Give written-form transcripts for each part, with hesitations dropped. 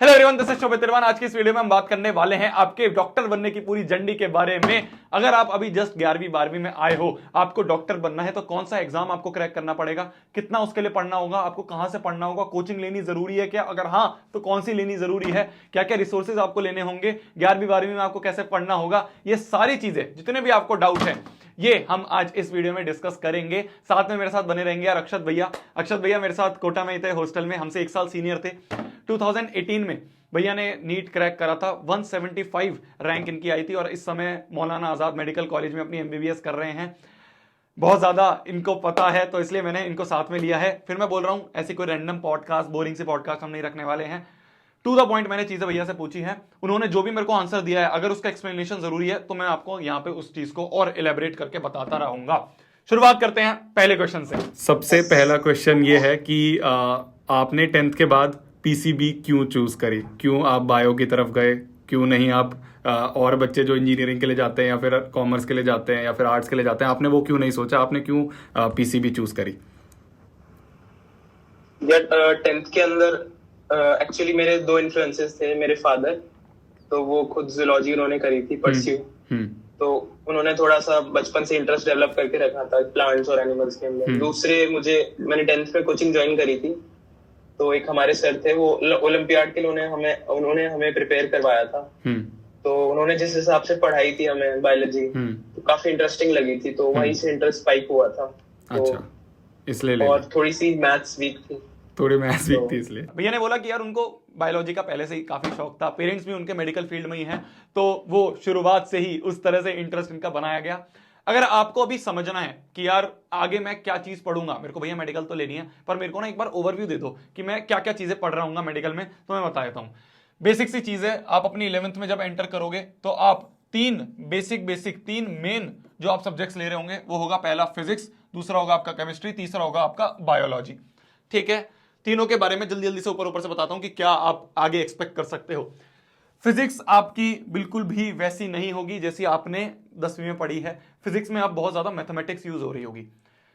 Hello everyone, this is शोभित तिरवान। आज की इस वीडियो में हम बात करने वाले हैं आपके डॉक्टर बनने की पूरी जर्नी के बारे में। अगर आप अभी जस्ट 11वीं 12वीं में आए हो, आपको डॉक्टर बनना है तो कौन सा एग्जाम आपको क्रैक करना पड़ेगा, कितना उसके लिए पढ़ना होगा, आपको कहां से पढ़ना होगा, कोचिंग लेनी जरूरी है क्या, अगर हाँ तो कौन सी लेनी जरूरी है, क्या क्या रिसोर्सेज आपको लेने होंगे, 11वीं 12वीं में आपको कैसे पढ़ना होगा, ये सारी चीजें जितने भी आपको डाउट है ये हम आज इस वीडियो में डिस्कस करेंगे। साथ में मेरे साथ बने रहेंगे यार अक्षत भैया। अक्षत भैया मेरे साथ कोटा में ही थे, हॉस्टल में, हमसे 1 साल सीनियर थे। 2018 में भैया ने नीट क्रैक करा था, 175 रैंक इनकी आई थी और इस समय मौलाना आजाद मेडिकल कॉलेज में अपनी एमबीबीएस कर रहे हैं। बहुत ज्यादा इनको पता है तो इसलिए मैंने इनको साथ में लिया है। फिर मैं बोल रहा हूं ऐसी कोई रैंडम पॉडकास्ट, बोरिंग सी पॉडकास्ट हम नहीं रखने वाले हैं। टू द पॉइंट मैंने चीजें भैया से पूछी है, उन्होंने जो भी मेरे को आंसर दिया है अगर उसका एक्सप्लेनेशन जरूरी है तो मैं आपको यहाँ पे उस चीज को और एलेबरेट करके बताता रहूंगा। शुरुआत करते हैं पहले क्वेश्चन से। सबसे पहला क्वेश्चन ये है कि आपने 10th के बाद पीसीबी क्यों चूज करी, क्यों आप बायो की तरफ गए, क्यों नहीं आप और बच्चे जो इंजीनियरिंग के लिए जाते हैं या फिर कॉमर्स के लिए जाते हैं या फिर आर्ट्स के लिए जाते हैं, आपने वो क्यों नहीं सोचा, आपने क्यों पीसीबी चूज करी? यार 10th के अंदर एक्चुअली मेरे दो इन्फ्लुएंसेस थे। मेरे फादर, तो वो खुद जूलॉजी उन्होंने करी थी परस्यू, तो उन्होंने थोड़ा सा बचपन से इंटरेस्ट डेवलप करके रखा था प्लांट्स और एनिमल्स के अंदर। दूसरे मैंने 10th में कोचिंग ज्वाइन करी थी, तो एक हमारे सर थे, वो ओलंपियाड के लिए उन्होंने हमें प्रिपेयर करवाया था। तो उन्होंने जिस हिसाब से पढ़ाई थी हमें बायोलॉजी, तो काफी इंटरेस्टिंग लगी थी, तो वहीं से इंटरेस्ट स्पाइक हुआ था। अच्छा, इसलिए और थोड़ी सी मैथ्स वीक थी, इसलिए भैया ने बोला कि यार उनको बायोलॉजी का पहले से ही काफी शौक था, पेरेंट्स भी उनके मेडिकल फील्ड में ही हैं, तो वो शुरुआत से ही उस तरह से इंटरेस्ट इनका बनाया गया। अगर आपको अभी समझना है कि यार आगे मैं क्या चीज पढ़ूंगा, मेरे को भैया मेडिकल तो लेनी है पर मेरे को ना एक बार ओवरव्यू दे दो कि मैं क्या क्या चीजें पढ़ रहा हूँ मेडिकल में, तो मैं बता देता हूँ। बेसिक सी चीज है, आप अपनी 11th में जब एंटर करोगे तो आप तीन मेन जो आप सब्जेक्ट्स ले रहे होंगे वो होगा, पहला फिजिक्स, दूसरा होगा आपका केमिस्ट्री, तीसरा होगा आपका बायोलॉजी। ठीक है, तीनों के बारे में जल्दी जल्दी से ऊपर से बताता हूं कि क्या आप आगे एक्सपेक्ट कर सकते हो। फिजिक्स आपकी बिल्कुल भी वैसी नहीं होगी जैसी आपने 10वीं में पढ़ी है। फिजिक्स में आप बहुत ज्यादा मैथमेटिक्स यूज हो रही होगी।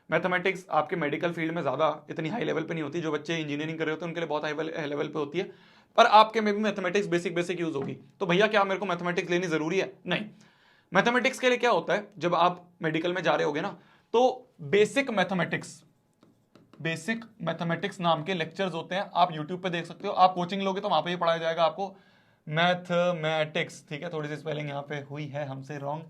मैथमेटिक्स आपके मेडिकल फील्ड में ज्यादा इतनी हाई लेवल पे नहीं होती, जो बच्चे इंजीनियरिंग कर रहे होते हैं उनके लिए बहुत हाई लेवल पे होती है, पर आपके में भी मैथमेटिक्स बेसिक यूज होगी। तो भैया क्या मेरे को मैथमेटिक्स लेनी जरूरी है? नहीं। मैथमेटिक्स के लिए क्या होता है, जब आप मेडिकल में जा रहे होगे ना, तो बेसिक मैथमेटिक्स नाम के लेक्चर्स होते हैं, आप यूट्यूब पे देख सकते हो। आप कोचिंग लोगे तो वहां पे ही पढ़ाया जाएगा आपको मैथमेटिक्स। ठीक है, थोड़ी सी स्पेलिंग यहाँ पे हुई है हमसे रॉन्ग।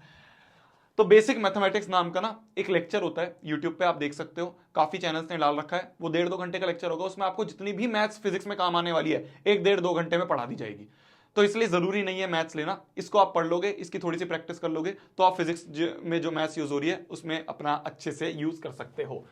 तो बेसिक मैथमेटिक्स नाम का ना एक लेक्चर होता है, यूट्यूब पे आप देख सकते हो, काफी चैनल्स ने डाल रखा है। वो 1.5-2 घंटे का लेक्चर होगा, उसमें आपको जितनी भी मैथ्स फिजिक्स में काम आने वाली है 1-1.5-2 घंटे में पढ़ा दी जाएगी। तो इसलिए जरूरी नहीं है मैथ्स लेना, इसको आप पढ़ लोगे, इसकी थोड़ी सी प्रैक्टिस कर लोगे तो आप फिजिक्स में जो मैथ्स यूज हो रही है उसमें अपना अच्छे से यूज कर सकते हो।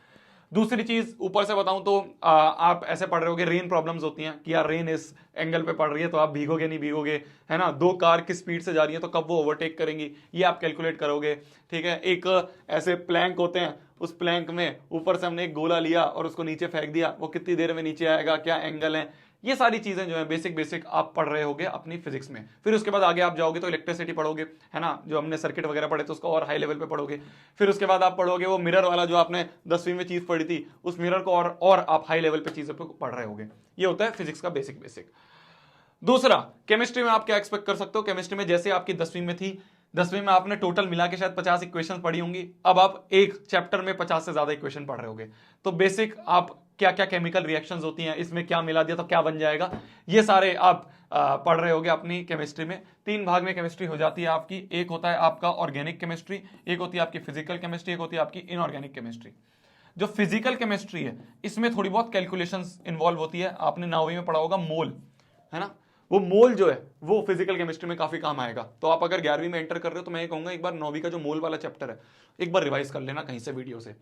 दूसरी चीज ऊपर से बताऊं तो आप ऐसे पढ़ रहे होगे, रेन प्रॉब्लम्स होती हैं कि यार रेन इस एंगल पे पड़ रही है तो आप भीगोगे नहीं भीगोगे, है ना। 2 कार किस स्पीड से जा रही है तो कब वो ओवरटेक करेंगी, ये आप कैलकुलेट करोगे। ठीक है, एक ऐसे प्लैंक होते हैं, उस प्लैंक में ऊपर से हमने एक गोला लिया और उसको नीचे फेंक दिया, वो कितनी देर में नीचे आएगा, क्या एंगल है, ये सारी चीजें जो है बेसिक आप पढ़ रहे होगे अपनी फिजिक्स में। फिर उसके बाद आगे आप जाओगे तो इलेक्ट्रिसिटी पढ़ोगे, है ना, जो हमने सर्किट वगैरह पढ़े तो उसको और हाई लेवल पे पढ़ोगे। फिर उसके बाद आप पढ़ोगे वो मिरर वाला जो आपने 10वीं में चीज पढ़ी थी, उस मिरर को और आप हाई लेवल पे चीजों पे पढ़ रहे होगे। ये होता है फिजिक्स का बेसिक। दूसरा, केमिस्ट्री में आप क्या एक्सपेक्ट कर सकते हो। केमिस्ट्री में जैसे आपकी 10वीं में थी, 10वीं में आपने टोटल मिला के शायद 50 इक्वेशन पढ़ी होंगी, अब आप एक चैप्टर में 50 से ज्यादा इक्वेशन पढ़ रहे होगे। तो बेसिक आप क्या क्या केमिकल रिएक्शंस होती हैं, इसमें क्या मिला दिया तो क्या बन जाएगा, ये सारे आप पढ़ रहे होगे अपनी केमिस्ट्री में। 3 भाग में केमिस्ट्री हो जाती है आपकी, एक होता है आपका ऑर्गेनिक केमिस्ट्री, एक होती है आपकी फिजिकल केमिस्ट्री, एक होती है आपकी इनऑर्गेनिक केमिस्ट्री। जो फिजिकल केमिस्ट्री है इसमें थोड़ी बहुत कैलकुलेशंस इन्वॉल्व होती है। आपने 9वीं में पढ़ा होगा मोल, है ना, वो मोल जो है वो फिजिकल केमिस्ट्री में काफी काम आएगा। तो आप अगर 11वीं में एंटर कर रहे हो तो मैं ये कहूंगा एक बार 9वीं का जो मोल वाला चैप्टर है एक बार रिवाइज कर लेना कहीं से वीडियो से।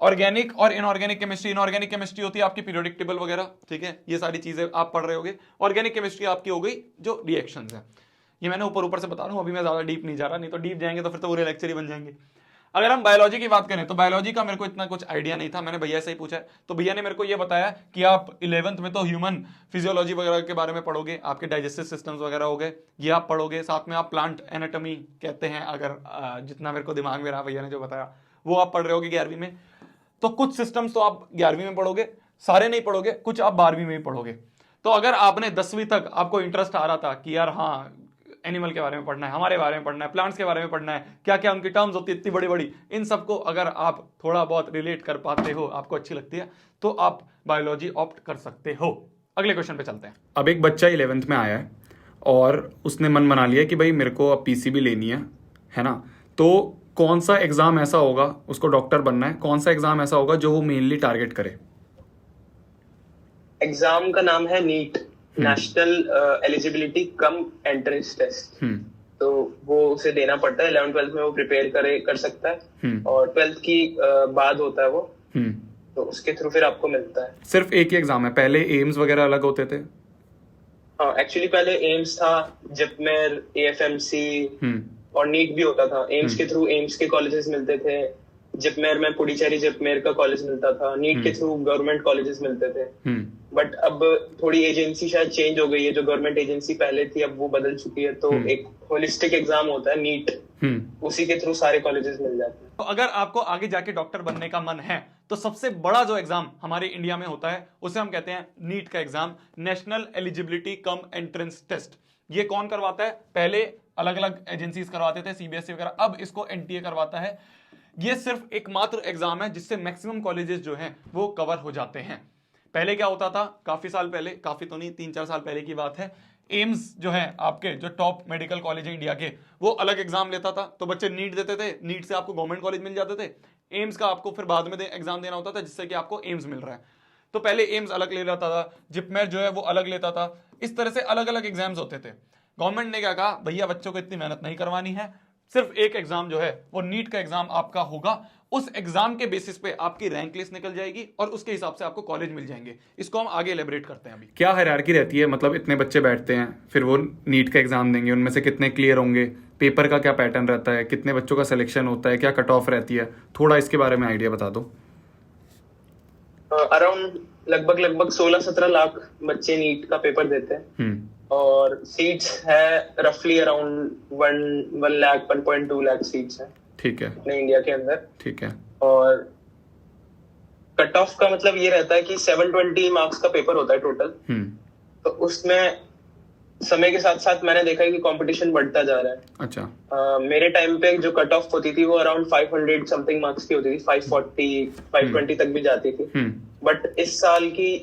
ऑर्गेनिक और इनऑर्गेनिक केमिस्ट्री, इनऑर्गेनिक केमिस्ट्री होती है आपकी पीरियोडिक टेबल वगैरह, ठीक है, ये सारी चीजें आप पढ़ रहे होगे। ऑर्गेनिक केमिस्ट्री आपकी हो गई जो रिएक्शंस है। ये मैंने ऊपर से बता रहा हूं, अभी मैं ज्यादा डीप नहीं जा रहा, नहीं तो डीप जाएंगे तो फिर तो पूरे लेक्चर ही बन जाएंगे। अगर हम बायोलॉजी की बात करें तो बायोलॉजी का मेरे को इतना कुछ आइडिया नहीं था, मैंने भैया से ही पूछा, तो भैया ने मेरे को ये बताया कि आप 11th में तो ह्यूमन फिजियोलॉजी वगैरह के बारे में पढ़ोगे, आपके डाइजेस्टिव सिस्टम्स वगैरह हो गए, ये आप पढ़ोगे। साथ में आप प्लांट एनाटॉमी कहते हैं, अगर जितना मेरे को दिमाग में रहा भैया ने जो बताया वो आप पढ़ रहे होगे 11वीं में। तो कुछ सिस्टम्स तो आप 11वीं में पढ़ोगे, सारे नहीं पढ़ोगे, कुछ आप 12वीं में ही पढ़ोगे। तो अगर आपने 10वीं तक आपको इंटरेस्ट आ रहा था कि यार हाँ एनिमल के बारे में पढ़ना है, हमारे बारे में पढ़ना है, प्लांट्स के बारे में पढ़ना है, क्या क्या उनकी टर्म्स होती है इतनी बड़ी बड़ी, इन सबको अगर आप थोड़ा बहुत रिलेट कर पाते हो, आपको अच्छी लगती है, तो आप बायोलॉजी ऑप्ट कर सकते हो। अगले क्वेश्चन पे चलते हैं। अब एक बच्चा 11th में आया है और उसने मन बना लिया कि भाई मेरे को अब पीसीबी लेनी है ना, तो कौन सा एग्जाम ऐसा होगा, उसको डॉक्टर बनना है, कौन सा एग्जाम ऐसा होगा जो वो मेनली टारगेट करे? एग्जाम का नाम है NEET, national eligibility cum entrance test. तो वो उसे देना पड़ता है 11th 12th में, वो प्रिपेयर कर सकता है और 12th की बाद होता है वो, तो उसके थ्रू फिर आपको मिलता है। सिर्फ एक ही एग्जाम है? पहले एम्स वगैरह अलग होते थे? हाँ, एक्चुअली पहले एम्स था, जिपमेर, एएफएमसी और नीट भी होता था। एम्स के थ्रू एम्स के कॉलेजेस मिलते थे, जिपमेर में पुडुचेरी जिपमेर का कॉलेज मिलता था, नीट के थ्रू गवर्नमेंट कॉलेजेस मिलते थे। बट अब थोड़ी एजेंसी शायद चेंज हो गई है, जो गवर्नमेंट एजेंसी पहले थी अब वो बदल चुकी है, तो एक होलिस्टिक एग्जाम होता है नीट, उसी के थ्रू सारे कॉलेजेस मिल जाते हैं। तो अगर आपको आगे जाके डॉक्टर बनने का मन है तो सबसे बड़ा जो एग्जाम हमारे इंडिया में होता है उसे हम कहते हैं नीट का exam, national eligibility cum entrance test. ये कौन करवाता है? पहले अलग अलग एजेंसीज करवाते थे, सीबीएसई वगैरह, अब इसको एनटीए करवाता है। ये सिर्फ एकमात्र एग्जाम है जिससे मैक्सिमम कॉलेजेस जो हैं वो कवर हो जाते हैं। पहले क्या होता था, काफी साल पहले, काफी तो नहीं 3-4 साल पहले की बात है, एम्स जो है आपके जो टॉप मेडिकल कॉलेज है इंडिया के, वो अलग एग्जाम लेता था, तो बच्चे नीट देते थे, नीट से आपको गवर्नमेंट कॉलेज मिल जाते थे। एम्स का आपको फिर बाद में एग्जाम देना होता था जिससे कि आपको एम्स मिल रहा है। तो पहले एम्स अलग ले लेता था, जिपमेर जो है वो अलग लेता था, इस तरह से अलग अलग एग्जाम्स होते थे। गवर्नमेंट ने क्या कहा, भैया बच्चों को इतनी मेहनत नहीं करवानी है, सिर्फ एक एग्जाम जो है वो नीट का एग्जाम आपका होगा। उस एग्जाम के बेसिस पे आपकी रैंक लिस्ट निकल जाएगी और उसके हिसाब से आपको कॉलेज मिल जाएंगे। इसको हम आगे एलेबरेट करते हैं। अभी क्या हायरार्की रहती है, मतलब इतने बच्चे बैठते हैं, फिर वो नीट का एग्जाम देंगे, उनमें से कितने क्लियर होंगे, पेपर का क्या पैटर्न रहता है, कितने बच्चों का सिलेक्शन होता है, क्या कट ऑफ रहती है, थोड़ा इसके बारे में आइडिया बता दो। अराउंड लगभग 16-17 लाख बच्चे नीट का पेपर देते हैं और सीट्स है रफली अराउंड 1 लाख 1.2 लाख सीट्स है। ठीक है, अपने इंडिया के अंदर। ठीक है। और कट ऑफ का मतलब ये रहता है कि 720 मार्क्स का पेपर होता है टोटल। तो उसमें समय के साथ साथ मैंने देखा है कि कंपटीशन बढ़ता जा रहा है। अच्छा। मेरे टाइम पे जो कट ऑफ होती थी वो अराउंड 500 समथिंग मार्क्स की होती थी, 540 520 तक भी जाती थी। बट इस साल की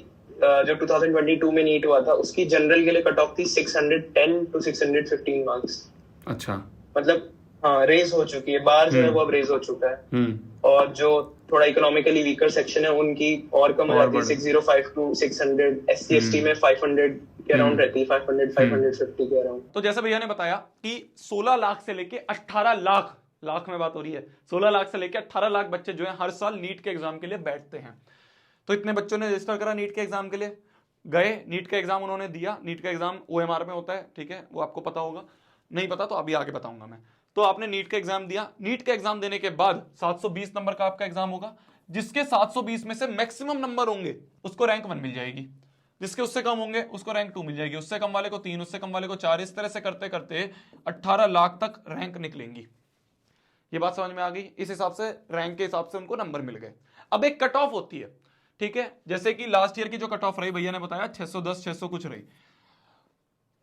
जो 2022 में नीट हुआ था उसकी जनरल के लिए कट ऑफ थी 610 to 615 मार्क्स। अच्छा। मतलब हाँ, रेज हो चुकी है, बार जो है वो अब रेज हो चुका है। और जो थोड़ा इकोनॉमिकली वीकर सेक्शन है उनकी और कम हो जाती है, 605 to 600। SC ST में 500 के अराउंड रहती है, 550 के अराउंड। तो जैसे भैया ने बताया कि 16 लाख से लेके 18 लाख में बात हो रही है, 16 लाख से लेके 18 लाख बच्चे जो है हर साल नीट के एग्जाम के लिए बैठते हैं। तो इतने बच्चों ने रजिस्टर करा नीट के एग्जाम के लिए, गए नीट का एग्जाम उन्होंने दिया। नीट का एग्जाम OMR में होता है, ठीक है, वो आपको पता होगा, नहीं पता तो अभी आगे बताऊंगा मैं। तो आपने नीट का एग्जाम दिया, नीट का एग्जाम देने के बाद 720 नंबर का आपका एग्जाम होगा, जिसके 720 में से मैक्सिमम नंबर होंगे उसको रैंक 1 मिल जाएगी, जिसके उससे कम होंगे उसको रैंक 2 मिल जाएगी, उससे कम वाले को 3, उससे कम वाले को 4, इस तरह से करते करते 18 लाख तक रैंक निकलेंगी। ये बात समझ में आ गई? इस हिसाब से रैंक के हिसाब से उनको नंबर मिल गए। अब एक कट ऑफ होती है, ठीक है, जैसे कि लास्ट ईयर की जो कट ऑफ रही भैया ने बताया 610 600 कुछ रही,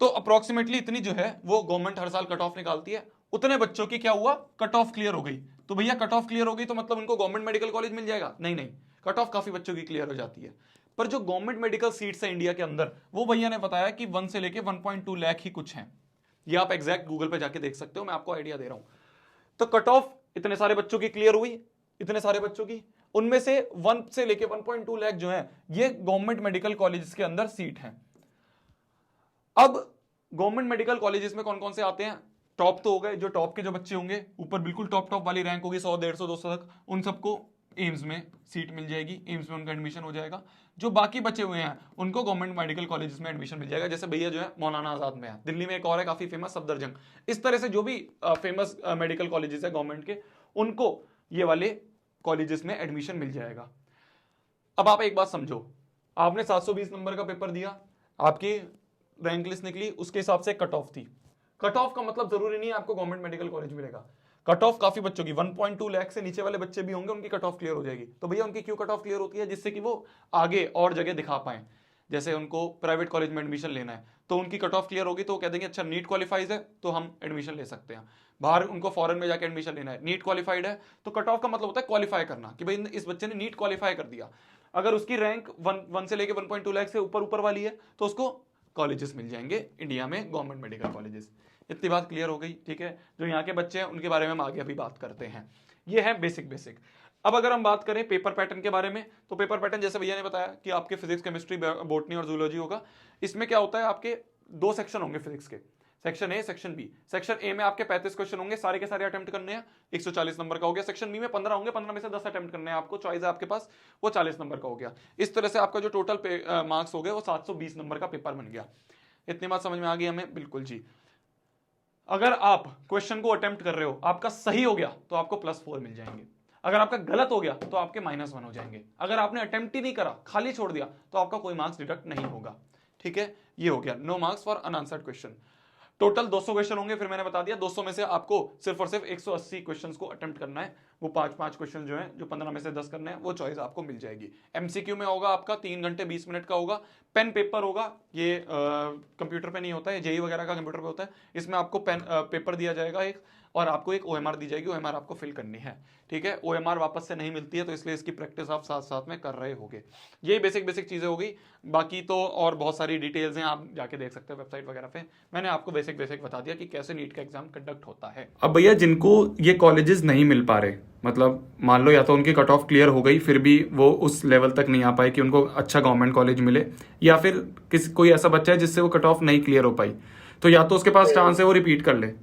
तो अप्रोक्सीमेटली इतनी जो है वो गवर्नमेंट हर साल कट ऑफ निकालती है। उतने बच्चों की क्या हुआ, कट ऑफ क्लियर हो गई। तो भैया कट ऑफ क्लियर हो गई तो मतलब उनको गवर्नमेंट मेडिकल कॉलेज मिल जाएगा? नहीं, कट ऑफ काफी बच्चों की क्लियर हो जाती है, पर जो गवर्नमेंट मेडिकल सीट्स है इंडिया के अंदर, वो भैया ने बताया कि 1 से लेके 1.2 लाख ही कुछ हैं। ये आप एग्जैक्ट गूगल पे जाके देख सकते हो, मैं आपको आइडिया दे रहा हूं। तो कट ऑफ इतने सारे बच्चों की क्लियर हुई, इतने सारे बच्चों की, उनमें से 1 से लेके 1.2 लाख जो है ये गवर्नमेंट मेडिकल कॉलेजेस के अंदर सीट है। अब गवर्नमेंट मेडिकल कॉलेजेस में कौन कौन से आते हैं? टॉप तो हो गए, जो टॉप के जो बच्चे होंगे, ऊपर बिल्कुल टॉप वाली रैंक होगी 100 150 200 तक, उन सबको एम्स में सीट मिल जाएगी, एम्स में उनका एडमिशन हो जाएगा। जो बाकी बचे हुए हैं उनको गवर्नमेंट मेडिकल कॉलेजेस में एडमिशन मिल जाएगा, जैसे भैया जो है मौलाना आजाद में है, दिल्ली में एक और है काफी फेमस सफदरजंग। इस तरह से जो भी फेमस मेडिकल कॉलेजेस है गवर्नमेंट के, उनको ये वाले कॉलेजेस में एडमिशन मिल जाएगा। अब आप एक बात समझो, आपने 720 नंबर का पेपर दिया, आपकी रैंक लिस्ट निकली, उसके हिसाब से कट ऑफ थी। कट ऑफ का मतलब जरूरी नहीं है आपको गवर्नमेंट मेडिकल कॉलेज मिलेगा। कट ऑफ काफी बच्चों की 1.2 लाख से नीचे वाले बच्चे भी होंगे, उनकी कट ऑफ क्लियर हो जाएगी। तो भैया उनकी क्यों कट ऑफ क्लियर होती है? जिससे कि वो आगे और जगह दिखा पाए। जैसे उनको प्राइवेट कॉलेज में एडमिशन लेना है तो उनकी कट ऑफ क्लियर होगी तो वो कह देंगे अच्छा नीट क्वालिफाइज है तो हम एडमिशन ले सकते हैं। बाहर उनको फॉरेन में जाके एडमिशन लेना है, नीट क्वालिफाइड है तो कट ऑफ का मतलब होता है क्वालिफाई करना कि भाई इस बच्चे ने नीट क्वालिफाई कर दिया। अगर उसकी रैंक 1 से लेके 1.2 लाख से ऊपर वाली है तो उसको कॉलेजेस मिल जाएंगे इंडिया में, गवर्नमेंट मेडिकल कॉलेजेस। इतनी बात क्लियर हो गई, ठीक है। जो यहाँ के बच्चे हैं उनके बारे में हम आगे अभी बात करते हैं। ये है बेसिक। अब अगर हम बात करें पेपर पैटर्न के बारे में तो पेपर पैटर्न जैसे भैया ने बताया कि आपके फिजिक्स, केमिस्ट्री, बॉटनी और जूलॉजी होगा। इसमें क्या होता है, आपके 2 सेक्शन होंगे फिजिक्स के, section A, section B. Section A में आपके 35 क्वेश्चन होंगे, सारे के सारे अटेम्प्ट करने हैं, 140 नंबर का हो गया। सेक्शन बी में 15 होंगे, 15 में से 10 अटेम्प्ट करने हैं आपको, चॉइस है आपके पास, वो 40 नंबर का हो गया। इस तरह से आपका जो टोटल मार्क्स हो गए वो 720 नंबर का पेपर बन गया। इतनी बात समझ में आ गई हमें? बिल्कुल जी। अगर आप क्वेश्चन को अटेम्प्ट कर रहे हो, आपका सही हो गया तो आपको +4 मिल जाएंगे, अगर आपका गलत हो गया तो आपके -1 हो जाएंगे। अगर आपने अटेम्प्ट ही नहीं करा, खाली छोड़ दिया, तो आपका कोई मार्क्स डिडक्ट नहीं होगा, ठीक है। ये हो गया no marks for unanswered question. Total 200 question होंगे, फिर मैंने बता दिया 200 में से आपको सिर्फ और सिर्फ 180 क्वेश्चंस को अटेम्प्ट करना है। वो 5-5 क्वेश्चन जो है, जो 15 में से 10 करने हैं, वो चॉइस आपको मिल जाएगी। एमसीक्यू में होगा आपका 3 घंटे 20 मिनट का होगा। पेन पेपर होगा, ये कंप्यूटर पे नहीं होता है, जेई वगैरह का कंप्यूटर पे होता है। इसमें आपको पेन पेपर दिया जाएगा एक, और आपको एक ओएमआर दी जाएगी, ओएमआर आपको फिल करनी है, ठीक है। ओएमआर वापस से नहीं मिलती है तो इसलिए इसकी प्रैक्टिस आप साथ साथ में कर रहे होगे। ये बेसिक चीजें हो गई। बाकी तो और बहुत सारी डिटेल्स हैं, आप जाके देख सकते हो वेबसाइट वगैरह पे। मैंने आपको बेसिक बता दिया कि कैसे नीट का एग्जाम कंडक्ट होता है। अब भैया जिनको ये कॉलेजेस नहीं मिल पा रहे, मतलब मान लो या तो उनकी कट ऑफ क्लियर हो गई फिर भी वो उस लेवल तक नहीं आ पाए कि उनको अच्छा गवर्नमेंट कॉलेज मिले, या फिर कोई ऐसा बच्चा है जिससे वो कट ऑफ नहीं क्लियर हो पाई, तो या तो उसके पास चांस है वो रिपीट कर ले,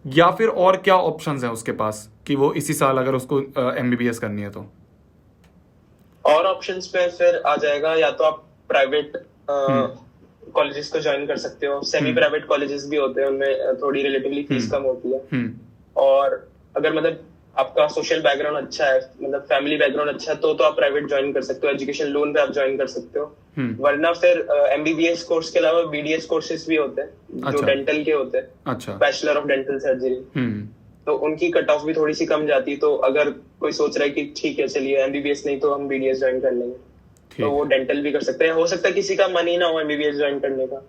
या फिर और क्या ऑप्शंस हैं उसके पास कि वो इसी साल अगर उसको एमबीबीएस करनी है तो? और ऑप्शंस पे फिर आ जाएगा, या तो आप प्राइवेट कॉलेजेस को ज्वाइन कर सकते हो। सेमी प्राइवेट कॉलेजेस भी होते हैं, उनमें थोड़ी रिलेटिवली फीस कम होती है। और अगर मतलब आपका सोशल बैकग्राउंड अच्छा है, मतलब फैमिली बैकग्राउंड अच्छा है, तो आप प्राइवेट ज्वाइन कर सकते हो। एजुकेशन लोन पे आप ज्वाइन कर सकते हो। वरना फिर एमबीबीएस कोर्स के अलावा बीडीएस कोर्सेज भी होते हैं जो डेंटल के होते हैं, अच्छा, बैचलर ऑफ डेंटल सर्जरी। तो उनकी कट ऑफ भी थोड़ी सी कम जाती है। तो अगर कोई सोच रहा है कि ठीक है चलिए एमबीबीएस नहीं तो हम बीडीएस ज्वाइन कर लेंगे, तो वो डेंटल भी कर सकते हैं। हो सकता है किसी का मन ही ना हो एमबीबीएस ज्वाइन करने का।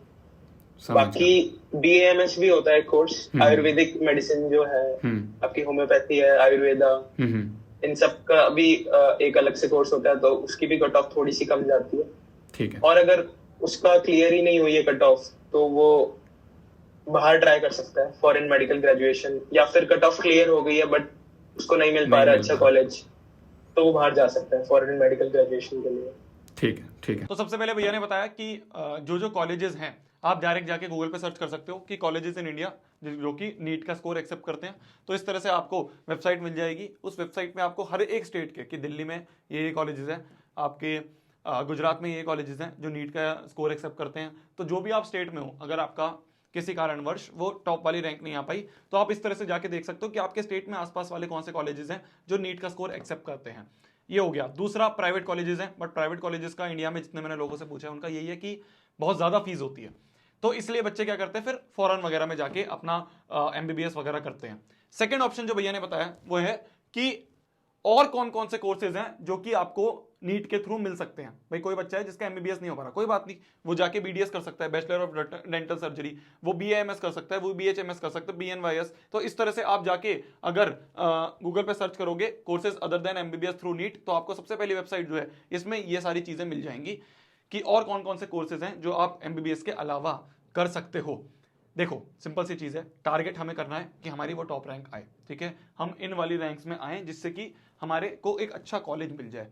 बाकी बीएएमएस भी होता है कोर्स, आयुर्वेदिक मेडिसिन जो है, आपकी होम्योपैथी है, आयुर्वेदा, इन सब का भी एक अलग से कोर्स होता है, तो उसकी भी कट ऑफ थोड़ी सी कम जाती है, ठीक है। और अगर उसका क्लियर ही नहीं हुई है कट ऑफ तो वो बाहर ट्राई कर सकता है, फॉरेन मेडिकल ग्रेजुएशन, या फिर कट ऑफ क्लियर हो गई है बट उसको नहीं मिल पा रहा अच्छा कॉलेज, तो वो बाहर जा सकता है फॉरेन मेडिकल ग्रेजुएशन के लिए। ठीक है। तो सबसे पहले भैया ने बताया कि जो कॉलेजेस हैं आप डायरेक्ट जाके गूगल पे सर्च कर सकते हो कि कॉलेजेस इन इंडिया जो कि नीट का स्कोर एक्सेप्ट करते हैं। तो इस तरह से आपको वेबसाइट मिल जाएगी। उस वेबसाइट में आपको हर एक स्टेट के, कि दिल्ली में ये कॉलेजेस हैं, आपके गुजरात में ये कॉलेजेस हैं जो नीट का स्कोर एक्सेप्ट करते हैं। तो जो भी आप स्टेट में हो, अगर आपका किसी कारणवश वो टॉप वाली रैंक नहीं आ पाई, तो आप इस तरह से जाके देख सकते हो कि आपके स्टेट में आसपास वाले कौन से कॉलेजेस हैं जो नीट का स्कोर एक्सेप्ट करते हैं। ये हो गया। दूसरा प्राइवेट कॉलेजेस हैं, बट प्राइवेट कॉलेजेस का इंडिया में जितने मैंने लोगों से पूछा है उनका यही है कि बहुत ज़्यादा फीस होती है, तो इसलिए बच्चे क्या करते हैं फिर फॉरेन वगैरह में जाके अपना एमबीबीएस वगैरह करते हैं। सेकंड ऑप्शन जो भैया ने बताया वो है कि और कौन कौन से कोर्सेज हैं जो कि आपको नीट के थ्रू मिल सकते हैं। भाई कोई बच्चा है जिसका एमबीबीएस नहीं हो पा रहा, कोई बात नहीं, वो जाके बीडीएस कर सकता है, बैचलर ऑफ डेंटल सर्जरी, वो बीएएमएस कर सकता है, वो बीएचएमएस कर सकता है, बीएनवाईएस। तो इस तरह से आप जाके अगर गूगल पे सर्च करोगे courses other than MBBS through NEET, तो आपको सबसे पहली वेबसाइट जो है इसमें ये सारी चीजें मिल जाएंगी कि और कौन कौन से कोर्सेज हैं जो आप एमबीबीएस के अलावा कर सकते हो। देखो सिंपल सी चीज है, टारगेट हमें करना है कि हमारी वो टॉप रैंक आए, ठीक है, हम इन वाली रैंक्स में आए जिससे कि हमारे को एक अच्छा कॉलेज मिल जाए।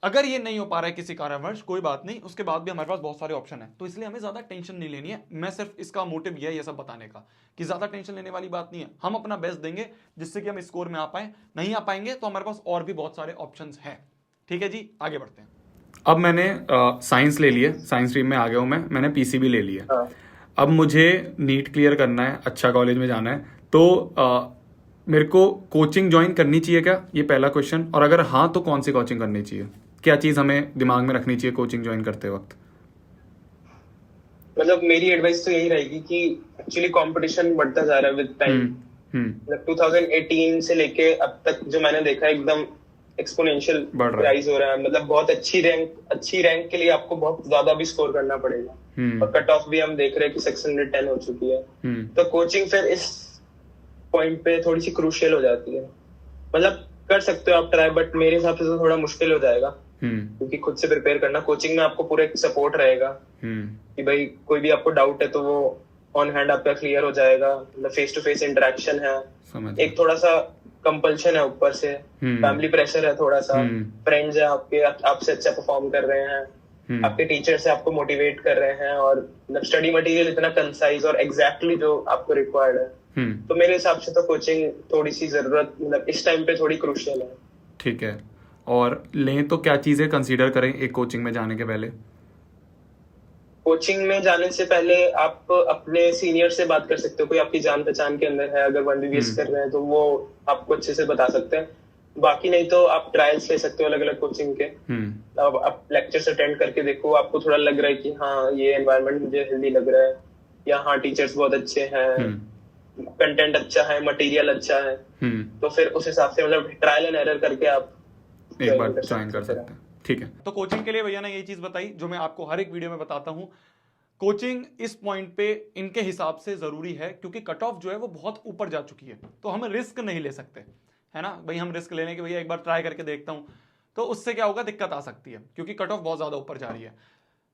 अगर ये नहीं हो पा रहा है किसी कारणवश, कोई बात नहीं, उसके बाद भी हमारे पास बहुत सारे ऑप्शन है, तो इसलिए हमें ज्यादा टेंशन नहीं लेनी है। मैं सिर्फ इसका मोटिव यह है ये सब बताने का कि ज्यादा टेंशन लेने वाली बात नहीं है। हम अपना बेस्ट देंगे जिससे कि हम स्कोर में आ पाए, नहीं आ पाएंगे तो हमारे पास और भी बहुत सारे ऑप्शंस हैं। ठीक है जी, आगे बढ़ते हैं। अब मैंने साइंस ले लिया, साइंस स्ट्रीम में आ गया हूँ मैंने पीसीबी ले लिया। अब मुझे नीट क्लियर करना है, अच्छा कॉलेज में जाना है, तो मेरे को कोचिंग ज्वाइन करनी चाहिए क्या, ये पहला क्वेश्चन। और अगर हाँ तो कौन सी कोचिंग करनी चाहिए, क्या चीज हमें दिमाग में रखनी चाहिए कोचिंग ज्वाइन करते वक्त? मतलब मेरी एडवाइस तो यही रहेगी कि एक्चुअली कंपटीशन बढ़ता जा रहा है विद टाइम। मतलब 2018 से लेके अब तक जो मैंने देखा एकदम एक्सपोनेंशियल बढ़ रहा है। राइज हो रहा है, मतलब बहुत अच्छी रैंक के लिए आपको बहुत ज्यादा भी स्कोर करना पड़ेगा। और कट ऑफ भी हम देख रहे हैं कि 610 हो चुकी है। तो कोचिंग फिर इस पॉइंट पे थोड़ी सी क्रूशियल हो जाती है। मतलब कर सकते हो आप ट्राई, बट मेरे हिसाब से तो थोड़ा मुश्किल हो जाएगा, क्योंकि खुद से प्रिपेयर करना। कोचिंग में आपको पूरा एक सपोर्ट रहेगा कि भाई कोई भी आपको डाउट है तो वो ऑन हैंड आपका क्लियर हो जाएगा। मतलब फेस टू फेस इंटरेक्शन है, एक थोड़ा सा कंपल्शन है ऊपर से, फैमिली प्रेशर है थोड़ा सा, फ्रेंड्स है आपके, आपसे अच्छा परफॉर्म कर रहे हैं, आपके टीचर से आपको मोटिवेट कर रहे हैं, और मतलब स्टडी मटेरियल इतना कंसाइज और एग्जैक्टली जो आपको रिक्वायर्ड है। तो मेरे हिसाब से तो कोचिंग थोड़ी सी जरूरत, मतलब इस टाइम पे थोड़ी क्रूशियल है। ठीक है, और लें तो क्या चीजें कंसीडर करें एक कोचिंग में जाने के पहले? कोचिंग में जाने से पहले आप अपने सीनियर से बात कर सकते हो, कोई आपकी जान पहचान के अंदर है, अगर 1BBS कर रहे हैं तो वो आपको अच्छे से बता सकते हैं। बाकी नहीं तो आप ट्रायल्स ले सकते हो अलग अलग कोचिंग के। अब आप लेक्चर्स अटेंड करके देखो, आपको थोड़ा लग रहा है कि हाँ ये एनवायरनमेंट मुझे हेल्दी लग रहा है, या हाँ टीचर्स बहुत अच्छे हैं, कंटेंट अच्छा है, मटेरियल अच्छा है, तो फिर उस हिसाब से मतलब ट्रायल एंड एरर करके आप एक बार ज्वाइन कर सकते हैं। ठीक है, तो कोचिंग के लिए भैया ने यही चीज बताई जो मैं आपको हर एक वीडियो में बताता हूं। कोचिंग इस पॉइंट पे इनके हिसाब से जरूरी है, क्योंकि कट ऑफ जो है वो बहुत ऊपर जा चुकी है, तो हम रिस्क नहीं ले सकते, है ना भाई। हम रिस्क लेने के भैया एक बार ट्राई करके देखता हूं, तो उससे क्या होगा, दिक्कत आ सकती है, क्योंकि कट ऑफ बहुत ज्यादा ऊपर जा रही है।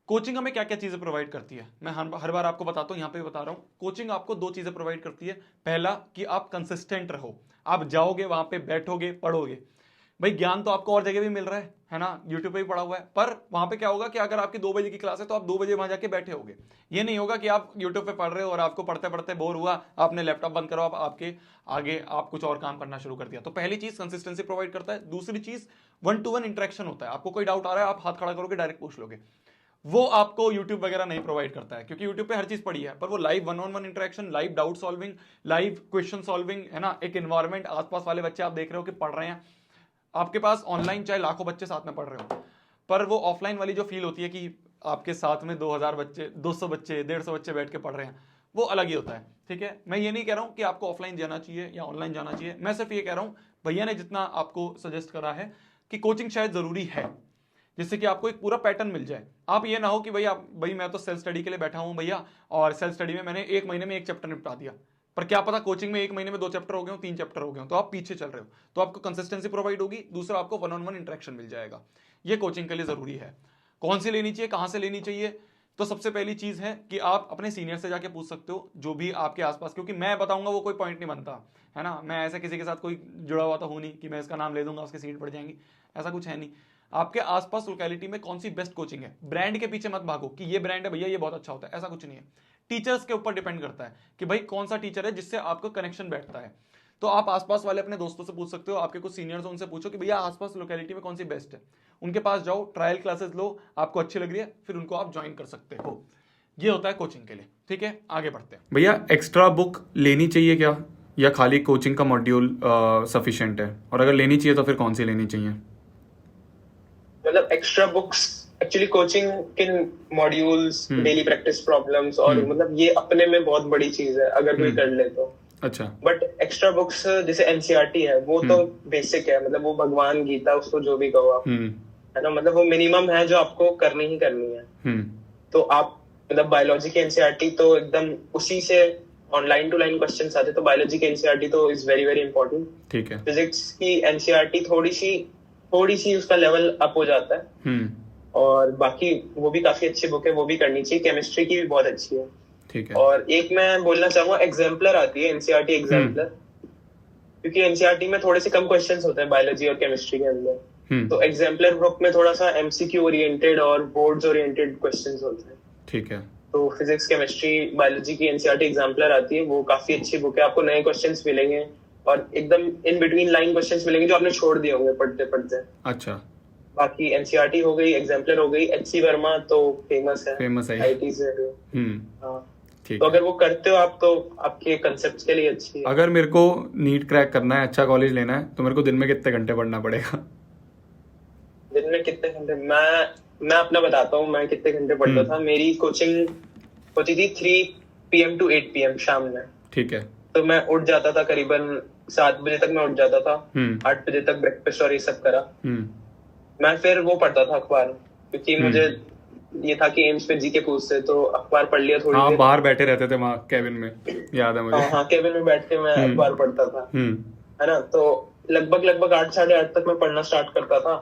कोचिंग हमें क्या क्या चीजें प्रोवाइड करती है, मैं हर बार आपको बताता हूं, यहां पे बता रहा हूं। कोचिंग आपको दो चीजें प्रोवाइड करती है। पहला कि आप कंसिस्टेंट रहो, आप जाओगे वहां पे, बैठोगे, पढ़ोगे। भाई ज्ञान तो आपको और जगह भी मिल रहा है ना, यूट्यूब पे भी पढ़ा हुआ है, पर वहां पे क्या होगा कि अगर आपकी 2 बजे की क्लास है तो आप 2 बजे वहां जाके बैठे होगे। ये नहीं होगा कि आप यूट्यूब पे पढ़ रहे हो और आपको पढ़ते पढ़ते बोर हुआ, आपने लैपटॉप बंद करो, आप आपके आगे आप कुछ और काम करना शुरू कर दिया। तो पहली चीज कंसिस्टेंसी प्रोवाइड करता है। दूसरी चीज 1-to-1 इंटरेक्शन होता है। आपको कोई डाउट आ रहा है, आप हाथ खड़ा करोगे, डायरेक्ट पूछ लोगे। वो आपको YouTube वगैरह नहीं प्रोवाइड करता है, क्योंकि YouTube पे हर चीज पड़ी है, पर वो live 1-on-1 interaction, live doubt solving, live question solving, है ना, एक एनवायरमेंट, आसपास वाले बच्चे आप देख रहे हो कि पढ़ रहे हैं आपके पास ऑनलाइन, चाहे लाखों बच्चे साथ में पढ़ रहे हो, पर वो ऑफलाइन वाली जो फील होती है कि आपके साथ में 2000 बच्चे, 200 बच्चे, 150 बच्चे बैठ के पढ़ रहे हैं, वो अलग ही होता है। ठीक है, मैं ये नहीं कह रहा हूं कि आपको ऑफलाइन जाना चाहिए या ऑनलाइन जाना चाहिए, मैं सिर्फ ये कह रहा हूं भैया ने जितना आपको सजेस्ट करा है कि कोचिंग शायद जरूरी है, जिससे कि आपको एक पूरा पैटर्न मिल जाए। आप ये ना हो कि भाई मैं तो सेल्फ स्टडी के लिए बैठा हूं भैया, और सेल्फ स्टडी में मैंने 1 महीने में 1 चैप्टर निपटा दिया, पर क्या पता कोचिंग में 1 महीने में 2 चैप्टर हो गए हो, 3 चैप्टर हो गए हो, तो आप पीछे चल रहे हो। तो आपको कंसिस्टेंसी प्रोवाइड होगी, दूसरा आपको 1-on-1 इंटरेक्शन मिल जाएगा। ये कोचिंग के लिए जरूरी है। कौन सी लेनी चाहिए, कहां से लेनी चाहिए? तो सबसे पहली चीज है कि आप अपने सीनियर से जाके पूछ सकते हो, जो भी आपके आसपास, क्योंकि मैं बताऊंगा वो कोई पॉइंट नहीं बनता, है ना। मैं ऐसे किसी के साथ कोई जुड़ा हुआ तो हूं नहीं कि मैं इसका नाम ले दूंगा उसकी सीट पड़ जाएंगी, ऐसा कुछ है नहीं। आपके आसपास लोकेलिटी में कौन सी बेस्ट कोचिंग है, ब्रांड के पीछे मत भागो कि ये ब्रांड है भैया ये बहुत अच्छा होता है, ऐसा कुछ नहीं है। टीचर्स के ऊपर डिपेंड करता है कि भाई कौन सा टीचर है जिससे आपको कनेक्शन बैठता है। तो आप आसपास वाले अपने दोस्तों से पूछ सकते हो, आपके कुछ सीनियर्स हैं उनसे पूछो कि भैया आसपास लोकेलिटी में कौन सी बेस्ट है, उनके पास जाओ, ट्रायल क्लासेस लो, आपको अच्छी लग रही है फिर उनको आप ज्वाइन कर सकते हो। ये होता है कोचिंग के लिए। ठीक है, आगे बढ़ते हैं। भैया एक्स्ट्रा बुक लेनी चाहिए क्या, या खाली कोचिंग का मॉड्यूल सफिशिएंट है, और अगर लेनी चाहिए तो फिर कौन सी लेनी चाहिए? मतलब एक्स्ट्रा बुक्स एक्चुअली कोचिंग के मॉड्यूल्स, डेली प्रैक्टिस प्रॉब्लम्स, और मतलब ये अपने में बहुत बड़ी चीज है अगर कोई कर ले तो। अच्छा, बट एक्स्ट्रा बुक्स जैसे NCERT है वो तो बेसिक है, मतलब वो भगवान गीता, उसको जो भी कहो आप, है ना, मतलब वो मिनिमम है जो आपको करनी ही करनी है। तो आप मतलब बायोलॉजी की NCERT तो एकदम उसी से ऑनलाइन टू लाइन क्वेश्चंस आते, तो बायोलॉजी की NCERT तो इज वेरी वेरी इंपॉर्टेंट। ठीक है, फिजिक्स की NCERT थोड़ी सी उसका लेवल अप हो जाता है, और बाकी वो भी काफी अच्छी बुक है, वो भी करनी चाहिए। केमिस्ट्री की भी बहुत अच्छी है। ठीक है, और एक मैं बोलना चाहूंगा, एग्जाम्पलर आती है NCERT एग्जाम्पलर, क्योंकि NCERT में थोड़े से कम क्वेश्चंस होते हैं बायोलॉजी और केमिस्ट्री के अंदर, तो एग्जाम्पलर बुक में थोड़ा सा MCQ ओरिएंटेड और बोर्ड्स ओरिएंटेड क्वेश्चंस होते हैं। ठीक है, तो फिजिक्स, केमिस्ट्री, बायोलॉजी की NCERT एग्जाम्पलर आती है, वो काफी अच्छी बुक है। आपको नए क्वेश्चंस मिलेंगे और एकदम इन बिटवीन लाइन क्वेश्चंस मिलेंगे जो आपने छोड़ दिए होंगे पढ़ते पढ़ते। अच्छा, बाकी NCERT हो गई, एग्जाम्पलर हो गई। HC वर्मा तो फेमस है IT से। तो अगर वो करते हो आप तो आपके कंसेप्ट के लिए अच्छी है। अगर मेरे को नीट क्रैक करना है, अच्छा कॉलेज लेना है, तो मेरे को दिन में कितने घंटे पढ़ना पड़ेगा? दिन में कितने घंटे, मैं अपना बताता हूँ मैं कितने घंटे पढ़ता था। मेरी कोचिंग होती थी 3 PM to 8 PM शाम में। ठीक है, तो मैं उठ जाता था करीबन 7 बजे तक मैं उठ जाता था, 8 बजे तक ब्रेकफास्ट और ये सब करा। मैं फिर वो पढ़ता था अखबार, क्योंकि मुझे ये था कि एम्स पे जीके पूछते, तो अखबार पढ़ लिया थोड़ी हाँ, देर। बाहर बैठे रहते थे वहाँ केबिन में, याद है मुझे। हाँ, केबिन में बैठ के मैं अखबार पढ़ता था, है ना। तो लगभग 8 साढ़े 8 तक मैं पढ़ना स्टार्ट करता था।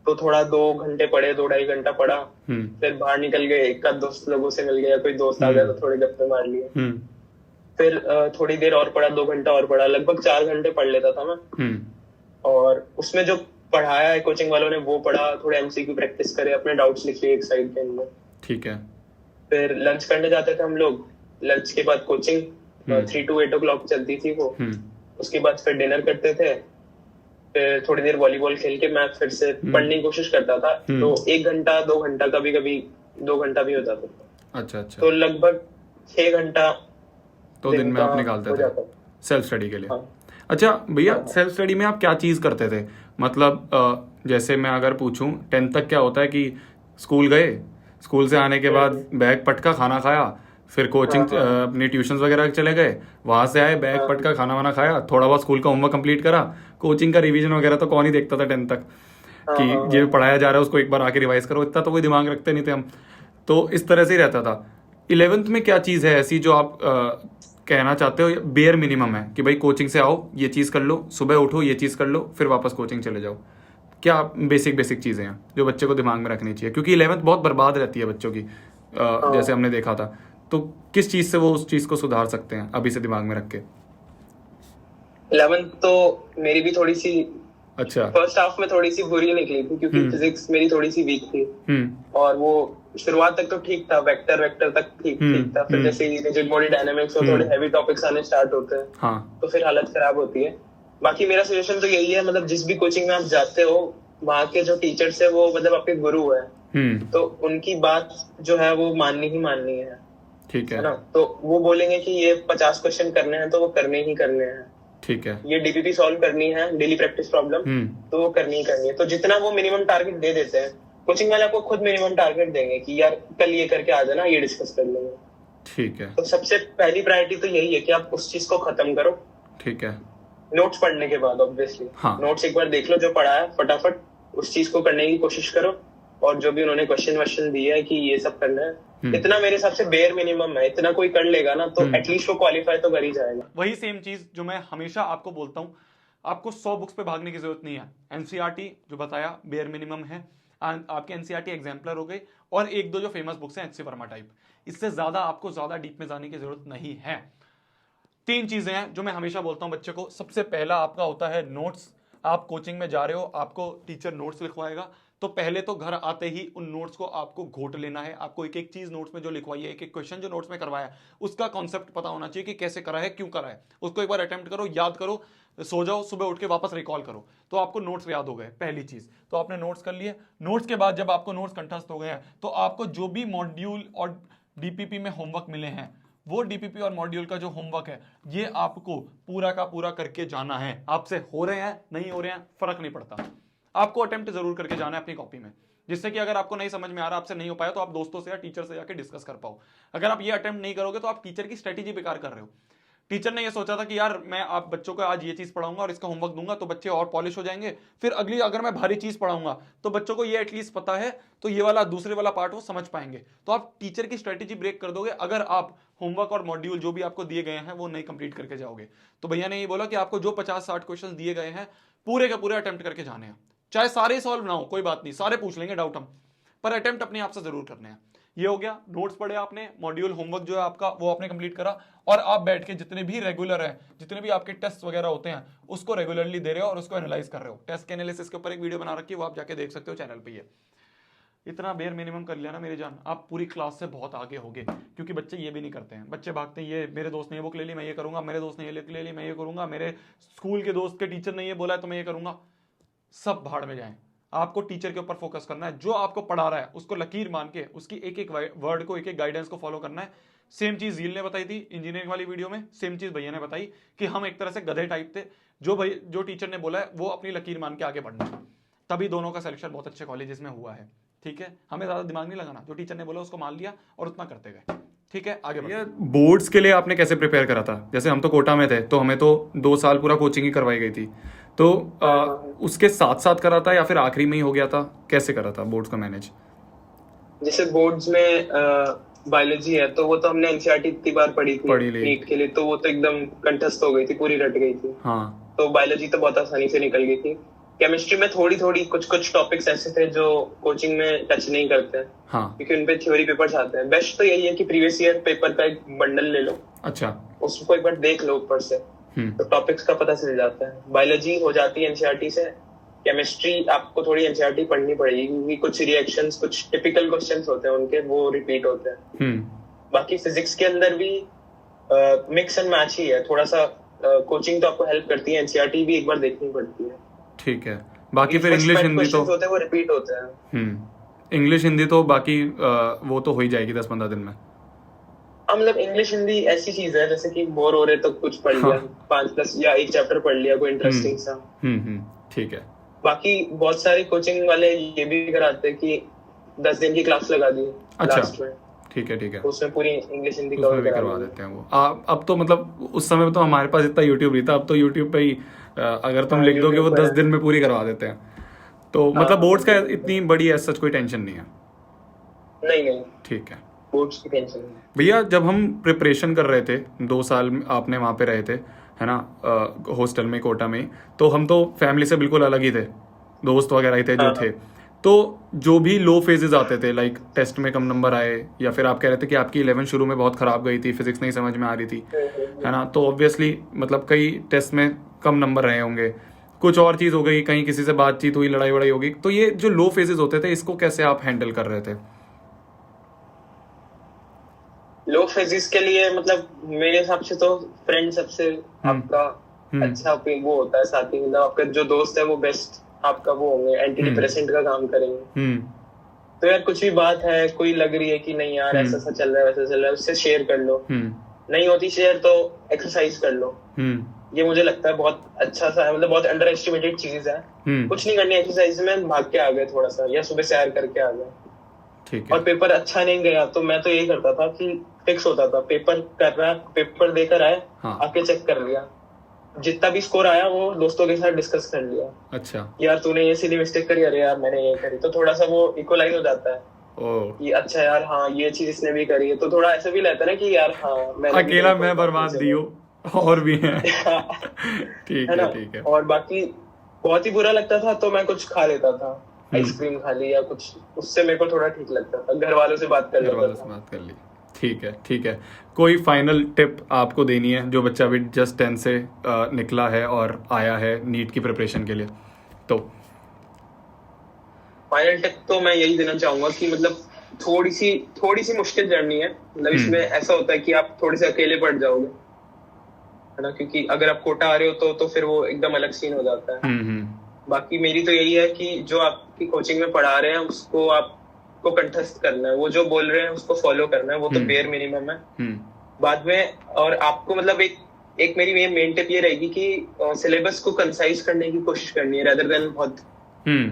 तो थोड़ा 2 घंटे पढ़े, 2 ढाई घंटा पढ़ा, फिर बाहर निकल गए, एक आध दोस्त लोगों से मिल गया, कोई दोस्त आ गया तो थोड़े गप्पे मार लिए। फिर थोड़ी देर और पढ़ा, 2 घंटा और पढ़ा, लगभग 4 घंटे पढ़ लेता था मैं। और उसमें जो पढ़ाया है कोचिंग वालों ने वो पढ़ा, थोड़े एमसीक्यू प्रैक्टिस करे, अपने डाउट्स लिख लिए एक साइड के अंदर। ठीक है। फिर लंच करने जाते थे हम लोग, लंच के बाद कोचिंग 3 to 8 o'clock चलती थी वो। उसके बाद फिर डिनर करते थे, फिर थोड़ी देर वॉलीबॉल खेल के मैं फिर से पढ़ने की कोशिश करता था। तो 1 घंटा 2 घंटा, कभी कभी 2 घंटा भी हो जाता था। अच्छा। तो लगभग 6 घंटा तो दिन में आप निकालते थे सेल्फ स्टडी के लिए। हाँ। अच्छा भैया, सेल्फ स्टडी में आप क्या चीज़ करते थे? मतलब जैसे मैं अगर पूछूं, 10th तक क्या होता है कि स्कूल गए, स्कूल से आने के बाद बैग पटका, खाना खाया, फिर कोचिंग अपनी ट्यूशन्स वगैरह चले गए, वहां से आए, बैग पटका, खाना वाना खाया, थोड़ा बहुत स्कूल का होमवर्क कंप्लीट करा, कोचिंग का रिवीजन वगैरह तो कौन ही देखता था 10th तक कि ये पढ़ाया जा रहा है उसको एक बार आके रिवाइज करो, इतना तो कोई दिमाग रखते नहीं थे हम। तो इस तरह से ही रहता था। 11th में क्या चीज़ है ऐसी जो आप कहना चाहते हो बेयर मिनिमम है कि भाई कोचिंग से आओ, ये चीज़ कर लो, सुबह उठो, ये चीज़ कर लो, फिर वापस कोचिंग चले जाओ? क्या बेसिक चीज़ें हैं जो बच्चे को दिमाग में रखनी चाहिए? क्योंकि 11th बहुत बर्बाद रहती है बच्चों की, जैसे हमने देखा था। तो किस चीज़ से वो उस चीज़ को सुधार सकते हैं अभी से दिमाग में रख के? 11th तो मेरी भी थोड़ी सी, अच्छा, फर्स्ट हाफ में थोड़ी सी बुरी निकली थी, क्योंकि फिजिक्स मेरी थोड़ी सी वीक थी। और वो शुरुआत तक तो ठीक था, वेक्टर तक ठीक था। फिर जैसे रिजिड बॉडी डायनामिक्स और थोड़े हैवी टॉपिक्स आने स्टार्ट होते हैं, तो फिर हालत खराब होती है। बाकी मेरा सजेशन तो यही है, मतलब जिस भी कोचिंग में आप जाते हो, वहाँ के जो टीचर्स है वो मतलब आपके गुरु है, तो उनकी बात जो है वो माननी ही माननी है। ठीक है ना। तो वो बोलेंगे कि ये 50 क्वेश्चन करने हैं तो वो करने ही करने हैं। ठीक है। ये डीपीपी सॉल्व करनी है, डेली प्रैक्टिस प्रॉब्लम, तो वो करनी ही करनी है। तो जितना वो मिनिमम टारगेट दे देते हैं, कोचिंग वाले आपको खुद मिनिमम टारगेट देंगे कि यार कल ये करके आ जाना, ये डिस्कस कर लेंगे। ठीक है। तो सबसे पहली प्रायोरिटी तो यही है कि आप उस चीज को खत्म करो। ठीक है। नोट्स पढ़ने के बाद ऑब्वियसली, नोट्स एक बार देख लो जो पढ़ा है, फटाफट उस चीज को करने की कोशिश करो। और जो भी उन्होंने क्वेश्चन दिए है कि ये सब करना है, इतना मेरे हिसाब से बेयर मिनिमम है। इतना कोई कर लेगा ना तो एटलीस्ट वो क्वालिफाई तो कर ही जाएगा। वही सेम चीज जो मैं हमेशा आपको बोलता हूँ, आपको 100 बुक्स पे भागने की जरूरत नहीं है। एनसीईआरटी जो बताया बेयर मिनिमम है, आपके एनसीईआरटी एग्जाम्पलर हो गई, और एक दो जो फेमस बुक्स हैं एचसी वर्मा टाइप। इससे ज्यादा आपको ज्यादा डीप में जाने की जरूरत नहीं है। 3 चीजें हैं जो मैं हमेशा बोलता हूं बच्चे को। सबसे पहला आपका होता है नोट्स। आप कोचिंग में जा रहे हो, आपको टीचर नोट्स लिखवाएगा, तो पहले तो घर आते ही उन नोट्स को आपको घोट लेना है। आपको एक एक चीज नोट्स में जो लिखवाई है, एक एक क्वेश्चन जो नोट्स में करवाया है, उसका कॉन्सेप्ट पता होना चाहिए कि कैसे करा है, क्यों करा है। उसको एक बार अटेम्प्ट करो, याद करो, सो जाओ, सुबह उठ के वापस रिकॉल करो, तो आपको नोट्स याद हो गए। पहली चीज तो आपने नोट्स कर लिए। नोट्स के बाद जब आपको नोट्स कंठस्थ हो गए हैं, तो आपको जो भी मॉड्यूल और डीपीपी में होमवर्क मिले हैं, वो डीपीपी और मॉड्यूल का जो होमवर्क है, ये आपको पूरा का पूरा करके जाना है। आपसे हो रहे हैं नहीं हो रहे हैं फर्क नहीं पड़ता, आपको अटेम्प्ट जरूर करके जाना है अपनी कॉपी में, जिससे कि अगर आपको नहीं समझ में आ रहा, आपसे नहीं हो पाया, तो आप दोस्तों से या टीचर से जाके डिस्कस कर पाओ। अगर आप ये अटेम्प्ट नहीं करोगे तो आप टीचर की स्ट्रेटेजी बेकार कर रहे हो। टीचर ने ये सोचा था कि यार मैं आप बच्चों को आज ये चीज पढ़ाऊंगा और इसका होमवर्क दूंगा तो बच्चे और पॉलिश हो जाएंगे, फिर अगली अगर मैं भारी चीज पढ़ाऊंगा तो बच्चों को ये एटलीस्ट पता है, तो ये वाला दूसरे वाला पार्ट वो समझ पाएंगे। तो आप टीचर की स्ट्रेटेजी ब्रेक कर दोगे अगर आप होमवर्क और मॉड्यूल जो भी आपको दिए गए हैं वो नहीं कंप्लीट करके जाओगे। तो भैया ने ये बोला कि आपको जो 50-60 क्वेश्चन दिए गए हैं पूरे के पूरे अटेम्प्ट करके जाने हैं, चाहे सारे सॉल्व ना हो कोई बात नहीं, सारे पूछ लेंगे डाउट हम, पर अटेम्प्ट अपने आप से जरूर करने हैं। ये हो गया। नोट्स पढ़े आपने, मॉड्यूल होमवर्क जो है आपका वो आपने कंप्लीट करा, और आप बैठ के जितने भी रेगुलर है, जितने भी आपके टेस्ट वगैरह होते हैं उसको रेगुलरली दे रहे हो और उसको एनालाइज कर रहे हो। टेस्ट के एनालिसिस के ऊपर एक वीडियो बना रखी है, वो आप जाके देख सकते हो चैनल पे। इतना बेयर मिनिमम कर लिया ना मेरी जान, आप पूरी क्लास से बहुत आगे होगे। क्योंकि बच्चे ये भी नहीं करते हैं, बच्चे भागते हैं, ये मेरे दोस्त ने ये बुक ले ली मैं ये करूंगा, मेरे दोस्त ने ये ले ली मैं ये करूंगा, मेरे स्कूल के दोस्त के टीचर ने ये बोला है तो मैं ये करूंगा। सब भाड़ में जाएं। आपको टीचर के ऊपर फोकस करना है, जो आपको पढ़ा रहा है उसको लकीर मान के उसकी एक एक वर्ड को, एक एक गाइडेंस को फॉलो करना है। सेम चीज झील ने बताई थी इंजीनियरिंग वाली वीडियो में, सेम चीज भैया ने बताई कि हम एक तरह से गधे टाइप थे, जो टीचर ने बोला है वो अपनी लकीर मान के आगे बढ़ना है। तभी दोनों का सिलेक्शन बहुत अच्छे कॉलेजेस में हुआ है। ठीक है, हमें ज्यादा दिमाग नहीं लगाना, जो टीचर ने बोला उसको मान लिया और उतना करते गए। ठीक है, आगे बढ़ो। ये बोर्ड्स के लिए आपने कैसे प्रिपेयर करा था? जैसे हम तो कोटा में थे, तो हमें तो 2 साल पूरा कोचिंग ही करवाई गई थी, तो उसके साथ साथ करा था या फिर आखिरी में ही हो गया था? कैसे करा था बोर्ड्स का मैनेज? जैसे बोर्ड्स में बायोलॉजी है तो वो तो हमने एनसीईआरटी इतनी बार पढ़ी थी नीट के लिए, तो वो तो एकदम कंठस्थ हो गई थी, पूरी रट गई थी। हाँ। तो बायोलॉजी तो बहुत आसानी से निकल गई थी। केमिस्ट्री में थोड़ी थोड़ी कुछ टॉपिक्स ऐसे थे जो कोचिंग में टच नहीं करते हैं, हाँ। क्योंकि उनपे थ्योरी पेपर्स आते हैं। बेस्ट तो यही है कि प्रीवियस ईयर पेपर का एक बंडल ले लो, अच्छा, उसको एक बार देख लो ऊपर से, तो टॉपिक्स का पता चल जाता है। बायोलॉजी हो जाती है एनसीईआरटी से। केमिस्ट्री आपको थोड़ी एनसीईआरटी पढ़नी पड़ेगी, क्योंकि कुछ रिएक्शंस, कुछ टिपिकल क्वेश्चंस होते हैं उनके, वो रिपीट होते हैं। बाकी फिजिक्स के अंदर भी मिक्स एंड मैच ही है थोड़ा सा। कोचिंग तो आपको हेल्प करती है, एनसीईआरटी भी एक बार देखनी पड़ती है। ठीक है। बाकी फिर इंग्लिश हिंदी तो होते हैं वो रिपीट होते हैं। इंग्लिश हिंदी तो बाकी वो तो हो ही जाएगी 10-15 दिन में। मतलब इंग्लिश हिंदी ऐसी चीज है जैसे कि बोर हो रहे तो कुछ पढ़ लिया, 5-10 या एक चैप्टर पढ़ लिया कोई इंटरेस्टिंग सा। ठीक है। बाकी बहुत सारे कोचिंग वाले ये भी कराते हैं कि 10 दिन की क्लास लगा दी लास्ट में। ठीक है, ठीक है। उसमें पूरी इंग्लिश हिंदी कवर करवा देते हैं वो। अब तो मतलब उस समय तो हमारे पास इतना यूट्यूब नहीं था, अब तो यूट्यूब पे ही अगर तुम लिख दोगे वो 10 दिन में पूरी करवा देते हैं। तो मतलब बोर्ड्स का इतनी बड़ी ऐसा कोई टेंशन नहीं है? नहीं। ठीक है, बोर्ड्स की टेंशन नहीं। भैया जब हम प्रिपरेशन कर रहे थे, 2 साल आपने वहाँ पे रहे थे, है ना, हॉस्टल में कोटा में, तो हम तो फैमिली से बिल्कुल अलग ही थे, दोस्त वगैरह ही थे जो थे। तो जो भी लो फेजेस आते थे, लाइक टेस्ट में कम नंबर आए, या फिर आप कह रहे थे कि आपकी 11 शुरू में बहुत खराब गई थी, फिजिक्स नहीं समझ में आ रही थी, है ना, तो ऑब्वियसली मतलब कई टेस्ट में कम नंबर रहे होंगे, कुछ और चीज़ हो गई, कहीं किसी से बातचीत हुई, लड़ाई वड़ाई हो गई, तो ये जो लो फेजेस होते थे इसको कैसे आप हैंडल कर रहे थे? लो फेजेस के लिए मतलब मेरे हिसाब से तो फ्रेंड सबसे आपका अच्छा वो होता है साथी, मतलब आपका जो दोस्त है वो बेस्ट आपका वो होंगे, एंटी डिप्रेसेंट का काम करेंगे। तो यार कुछ भी बात है, कोई लग रही है कि नहीं यार ऐसा सा चल रहा है, वैसा चल रहा है, उससे शेयर कर लो। नहीं होती शेयर तो एक्सरसाइज कर लो। ये मुझे लगता है बहुत अच्छा सा है, मतलब बहुत अंडर एस्टिमेटेड चीज है। कुछ नहीं करनी एक्सरसाइज में, भाग के आ गए थोड़ा सा, या सुबह सैर करके आ गए। ठीक है। और पेपर अच्छा नहीं गया तो मैं तो यही करता था कि फिक्स होता था, पेपर कर रहा है, पेपर देकर आए, आके चेक कर लिया, जितना भी स्कोर आया वो दोस्तों के साथ डिस्कस कर लिया। अच्छा, यार तूने ये सीधी मिस्टेक करी, अरे यार मैंने ये करी, तो थोड़ा सा वो इक्वलाइज हो जाता है कि अच्छा यार हाँ ये चीज इसने भी करी है, तो थोड़ा ऐसा भी लगता है ना कि यार हाँ मैंने अकेला मैं बर्बाद नहीं हूँ, और भी है। ठीक है, ठीक है। और बाकी बहुत ही बुरा लगता था तो मैं कुछ खा लेता था, आइसक्रीम खा ली या कुछ, उससे मेरे को थोड़ा ठीक लगता था, घर वालों से बात कर ली। ठीक है, ठीक है। कोई फाइनल टिप आपको देनी है जो बच्चा अभी जस्ट 10 से निकला है और आया है नीट की प्रिपरेशन के लिए? तो फाइनल टिप तो मैं यही देना चाहूंगा कि मतलब थोड़ी सी मुश्किल जर्नी है, मतलब इसमें ऐसा होता है कि आप थोड़े से अकेले पड़ जाओगे, है ना, क्योंकि अगर आप कोटा आ रहे हो तो फिर वो एकदम अलग सीन हो जाता है। बाकी मेरी तो यही है कि जो आपकी कोचिंग में पढ़ा रहे हैं उसको आपको कंठस्थ करना है, वो जो बोल रहे हैं उसको फॉलो करना है, वो तो बेयर मिनिमम है। बाद में और आपको मतलब एक मेरी मेन टिप ये रहेगी कि सिलेबस को कंसाइज करने की कोशिश करनी है, रेदर देन बहुत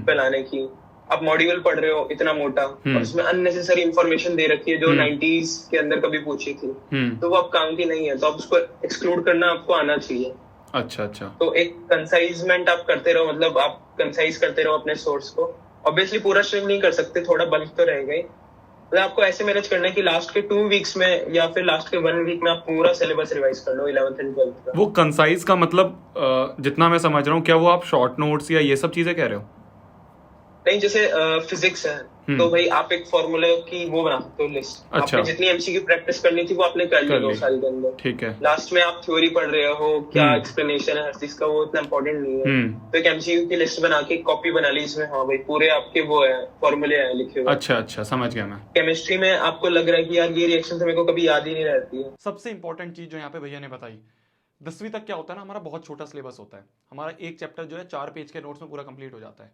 फैलाने की। आप मॉड्यूल पढ़ रहे हो इतना मोटा और उसमें अननेसेसरी इंफॉर्मेशन दे रखी है जो 90s के अंदर कभी पूछी थी, तो वो आप काम की नहीं है, तो आप उसको एक्सक्लूड करना आपको आना चाहिए। अच्छा। तो एक कंसाइजमेंट आप करते रहो, मतलब आप कंसाइज करते रहो अपने सोर्स को। ऑब्वियसली पूरा स्ट्रीम नहीं कर सकते, थोड़ा बल्क तो रहेगा ही, मतलब आपको ऐसे मैनेज करना है कि लास्ट के 2 वीक्स में या फिर लास्ट के 1 वीक में आप पूरा सिलेबस रिवाइज कर लो 11th एंड 12th का। वो कंसाइज का मतलब जितना मैं समझ रहा हूँ, क्या वो आप शॉर्ट नोट्स या ये सब चीजें कह रहे हो? नहीं, जैसे फिजिक्स है तो भाई आप एक फॉर्मूला की वो बना सकते हो लिस्ट। अच्छा। आपने जितनी एमसीक्यू प्रैक्टिस करनी थी वो आपने कर ली 2 साल के अंदर। ठीक है। लास्ट में आप थ्योरी पढ़ रहे हो, क्या एक्सप्लेनेशन है हर चीज का, वो इतना इंपॉर्टेंट नहीं है। तो एक एमसीक्यू की लिस्ट बना के कॉपी बना ली, इसमें हाँ भाई पूरे आपके वो है फॉर्मूले हैं लिखे हुए। अच्छा, समझ गया मैं। केमिस्ट्री में आपको लग रहा है कि यार ये रिएक्शन तो मेरे को कभी याद ही नहीं रहती है। सबसे इंपॉर्टेंट चीज जो यहाँ पे भैया ने बताई, 10वीं तक क्या होता है ना, हमारा बहुत छोटा सिलेबस होता है, हमारा एक चैप्टर जो है 4 पेज के नोट्स में पूरा कंप्लीट हो जाता है।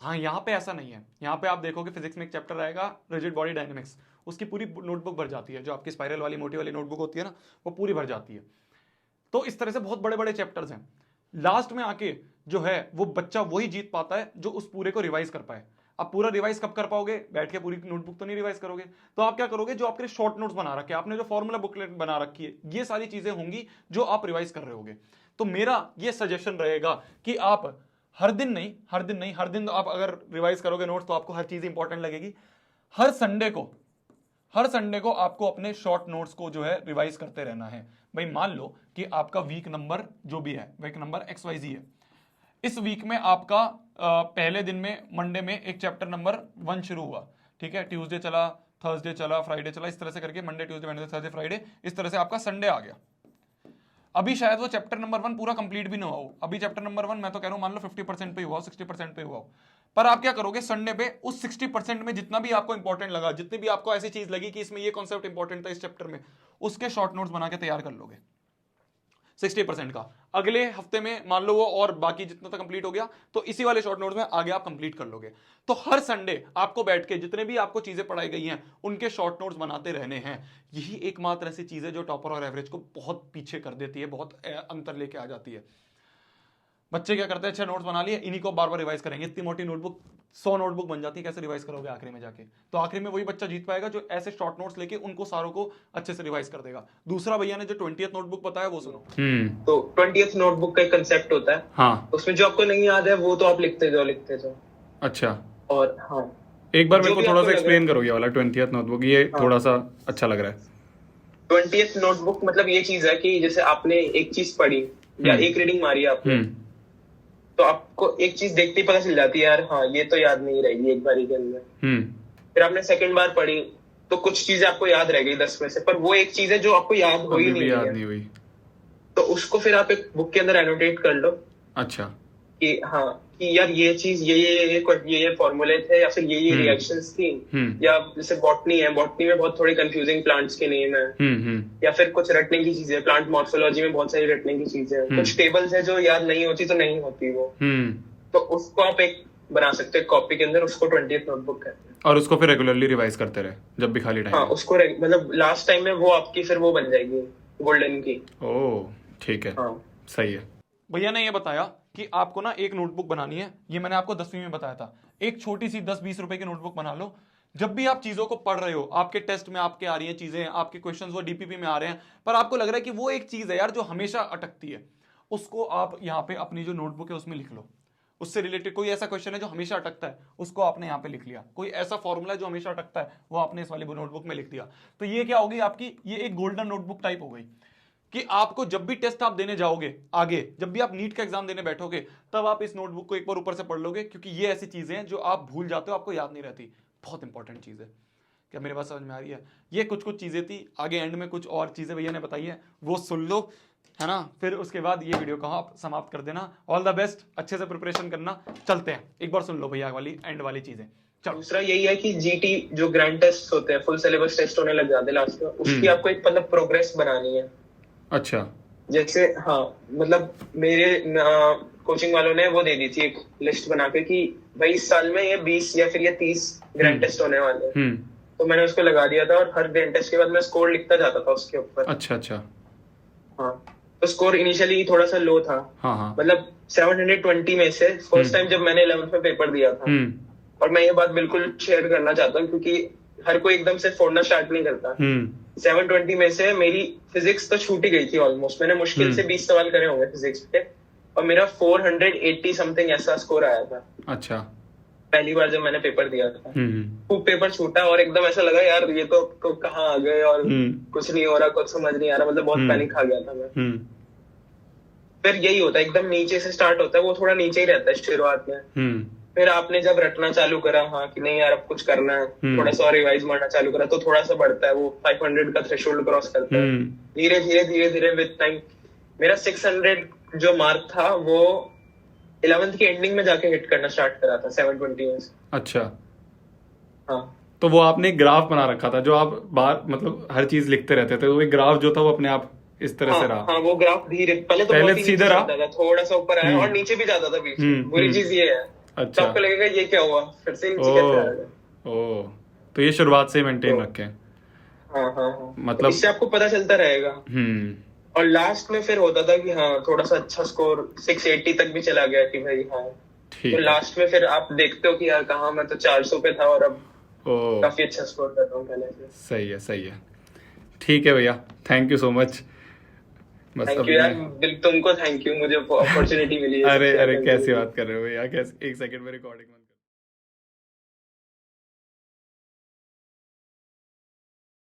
हाँ, यहाँ पे ऐसा नहीं है। यहाँ पे आप देखोगे फिजिक्स में एक चैप्टर आएगा रिजिड बॉडी डायनेमिक्स, उसकी पूरी नोटबुक भर जाती है, जो आपकी स्पाइरल वाली मोटी वाली नोटबुक होती है ना, वो पूरी भर जाती है। तो इस तरह से बहुत बड़े बड़े चैप्टर्स हैं। लास्ट में आके जो है वो बच्चा वही जीत पाता है जो उस पूरे को रिवाइज कर पाए। आप पूरा रिवाइज कब कर पाओगे? बैठ के पूरी नोटबुक तो नहीं रिवाइज करोगे, तो आप क्या करोगे, जो आपके शॉर्ट नोट्स बना रखे हैं, आपने जो फॉर्मूला बुकलेट बना रखी है, ये सारी चीजें होंगी जो आप रिवाइज कर रहे होगे। तो मेरा ये सजेशन रहेगा कि आप हर दिन आप अगर रिवाइज करोगे नोट्स तो आपको हर चीज इंपॉर्टेंट लगेगी। हर संडे को आपको अपने शॉर्ट नोट्स को जो है रिवाइज करते रहना है। भाई मान लो कि आपका वीक नंबर जो भी है, वीक नंबर XYZ है, इस वीक में आपका पहले दिन में मंडे में एक चैप्टर नंबर 1 शुरू हुआ, ठीक है, ट्यूसडे चला, थर्सडे चला, फ्राइडे चला, इस तरह से करके Monday Tuesday Wednesday Thursday Friday, इस तरह से आपका संडे आ गया। अभी शायद वो चैप्टर नंबर 1 पूरा कंप्लीट भी ना हुआ हो, अभी चैप्टर नंबर 1 मैं तो कह रहा हूं मान लो 50% पे हुआ हो, 60% पे हुआ हो, पर आप क्या करोगे, संडे पे उस 60% में जितना भी आपको इंपॉर्टेंट लगा, जितनी भी आपको ऐसी चीज लगी कि इसमें ये कॉन्सेप्ट इंपॉर्टेंट था इस चैप्टर में, उसके शॉर्ट नोट्स बना के तैयार कर लोगे 60% का। अगले हफ्ते में मान लो वो और बाकी जितना तक कंप्लीट हो गया, तो इसी वाले शॉर्ट नोट्स में आगे आप कंप्लीट कर लोगे। तो हर संडे आपको बैठ के जितने भी आपको चीजें पढ़ाई गई हैं उनके शॉर्ट नोट्स बनाते रहने हैं। यही एकमात्र ऐसी चीज है जो टॉपर और एवरेज को बहुत पीछे कर देती है, बहुत अंतर लेके आ जाती है। बच्चे क्या करते हैं, अच्छे नोट्स बना लिए, इन्हीं को बार बार रिवाइज करेंगे, इतनी मोटी नोटबुक 100 नोटबुक बन जाती है, कैसे रिवाइज करोगे आखिरी में जाके? तो आखिरी में वही बच्चा जीत पाएगा जो ऐसे शॉर्ट नोट्स लेके उनको सारों को अच्छे से रिवाइज कर देगा। दूसरा भैया ने जो 20th नोटबुक बताया वो सुनो। तो 20th नोटबुक का एक कंसेप्ट होता है, हाँ, उसमें जो आपको नहीं याद है वो तो आप लिखते जाओ। अच्छा, और हाँ, एक बार मेरे को थोड़ा सा एक्सप्लेन करो ये वाला 20th नोटबुक, ये थोड़ा सा अच्छा लग रहा है। 20th नोटबुक मतलब ये चीज है कि जैसे आपने एक चीज पढ़ी या एक रीडिंग मारी आपने, तो आपको एक चीज देखते ही पता चल जाती है, यार हाँ ये तो याद नहीं रहेगी एक बारी के अंदर। फिर आपने सेकंड बार पढ़ी तो कुछ चीजें आपको याद रह गई 10 में से, पर वो एक चीज है जो आपको याद हो ही नहीं हुई, तो उसको फिर आप एक बुक के अंदर एनोटेट कर लो। अच्छा, कि हाँ कि यार ये चीज ये फॉर्मूले थे, या फिर ये रिएक्शंस थी, या जैसे बॉटनी है, बॉटनी में बहुत थोड़ी कंफ्यूजिंग प्लांट्स के नेम है, या फिर कुछ रटने की चीजें, प्लांट मॉर्फोलॉजी में बहुत सारी रटने की चीजें हैं, कुछ टेबल्स है जो याद नहीं होती तो नहीं होती वो, तो उसको आप एक बना सकते हैं कॉपी के अंदर, उसको 20th नोटबुक कहते हैं। और उसको फिर रेगुलरली रिवाइज करते रहे जब भी खाली टाइम। हाँ, उसको मतलब लास्ट टाइम में वो आपकी फिर वो बन जाएगी गोल्डन की। ओह ठीक है, हाँ सही है। भैया ने ये बताया कि आपको ना एक नोटबुक बनानी है, ये मैंने आपको 10वीं में बताया था। एक छोटी सी 10-20 रुपए की नोटबुक बना लो। जब भी आप चीजों को पढ़ रहे हो, आपके टेस्ट में आपके आ रही हैं चीजें, आपके क्वेश्चंस वो डीपीपी में आ रहे हैं, पर आपको लग रहा है कि वो एक चीज है यार जो हमेशा अटकती है, उसको आप यहाँ पे अपनी जो नोटबुक है उसमें लिख लो। उससे रिलेटेड कोई ऐसा क्वेश्चन है जो हमेशा अटकता है, उसको आपने यहाँ पे लिख लिया। कोई ऐसा फॉर्मूला जो हमेशा अटकता है वो आपने इस वाली नोटबुक में लिख दिया। तो ये क्या होगी आपकी, ये एक गोल्डन नोटबुक टाइप हो गई कि आपको जब भी टेस्ट आप देने जाओगे आगे, जब भी आप नीट का एग्जाम देने बैठोगे, तब आप इस नोटबुक को एक बार ऊपर से पढ़ लोगे, क्योंकि ये ऐसी चीजें हैं जो आप भूल जाते हो, आपको याद नहीं रहती। बहुत इंपॉर्टेंट चीज है। क्या मेरे बात समझ में आ रही है? ये कुछ चीजें थी, आगे एंड में कुछ और चीजें भैया ने बताई है, वो सुन लो, है ना। फिर उसके बाद ये वीडियो को आप समाप्त कर देना। ऑल द बेस्ट, अच्छे से प्रिपरेशन करना। चलते हैं, एक बार सुन लो भैया वाली एंड वाली चीजें। दूसरा यही है कि जीटी जो ग्रैंड टेस्ट होते हैं, फुल सिलेबस टेस्ट होने लग जाते हैं लास्ट में, उसकी आपको एक मतलब प्रोग्रेस बनानी है। अच्छा, जैसे हाँ, मतलब मेरे कोचिंग वालों ने वो दे दी थी एक लिस्ट बना के कि भाई इस साल में ये 20 या फिर ये 30 ग्रैंड टेस्ट होने वाले हैं, तो मैंने उसको लगा दिया था, और हर ग्रैंड टेस्ट के बाद मैं स्कोर लिखता जाता था उसके ऊपर। अच्छा अच्छा, हाँ, तो स्कोर इनिशियली थोड़ा सा लो था, हाँ, मतलब 720 में से फर्स्ट टाइम जब मैंने 11th में पेपर दिया था। और मैं ये बात बिल्कुल शेयर करना चाहता हूँ, क्योंकि हर कोई एकदम से फोड़ना स्टार्ट नहीं करता। 720 में से मेरी फिजिक्स तो छूट ही गई थी ऑलमोस्ट, मैंने मुश्किल से 20 सवाल करे होंगे फिजिक्स पे, और मेरा 480 समथिंग ऐसा स्कोर आया था। अच्छा, पहली बार जब मैंने पेपर दिया था, खूब पेपर छूटा और एकदम ऐसा लगा यार ये तो कहाँ आ गए, और कुछ नहीं हो रहा, कुछ समझ नहीं आ रहा, मतलब बहुत पैनिक खा गया था मैं। फिर यही होता है, एकदम नीचे से स्टार्ट होता है, वो थोड़ा नीचे ही रहता है शुरुआत में। फिर आपने जब रटना चालू करा, हाँ कि नहीं यार अब कुछ करना है, थोड़ा सा रिवाइज मारना चालू करा, तो थोड़ा सा बढ़ता है, वो 500 का थ्रेशोल्ड क्रॉस करता है धीरे धीरे धीरे धीरे विद टाइम। मेरा 600 जो मार्क था वो 11th की एंडिंग में जाके हिट करना स्टार्ट करा था 720 में। अच्छा, हाँ, तो वो आपने एक ग्राफ बना रखा था जो आप बार मतलब हर चीज लिखते रहते थे, वो एक ग्राफ जो था वो अपने आप इस तरह से रहा। हाँ, वो ग्राफ धीरे पहले सीधा रहा था, थोड़ा सा ऊपर आया और नीचे भी जाता था बीच में। बुरी चीज ये है, अच्छा, तो आपको लगेगा ये क्या हुआ, फिर से नीचे कैसे आ गया। ओह, तो ये शुरुआत से मेंटेन रखें। हाँ, मतलब इससे आपको पता चलता रहेगा। और लास्ट में फिर होता था कि हाँ थोड़ा सा अच्छा स्कोर 680 तक भी चला गया कि भाई हाँ ठीक तो है। लास्ट में फिर आप देखते हो कि यार कहाँ मैं तो 400 पे था और अब ओ काफी अच्छा स्कोर कर रहा हूँ पहले से। सही है, सही है। ठीक है भैया, थैंक यू सो मच। बस थैंक अभी यू यार, मैं तुमको थैंक यू, मुझे अपॉर्चुनिटी मिली है अरे सबसे अरे ज्यादा कैसी जरूरी। बात कर रहे हो भैया, कैसे, एक सेकंड में रिकॉर्डिंग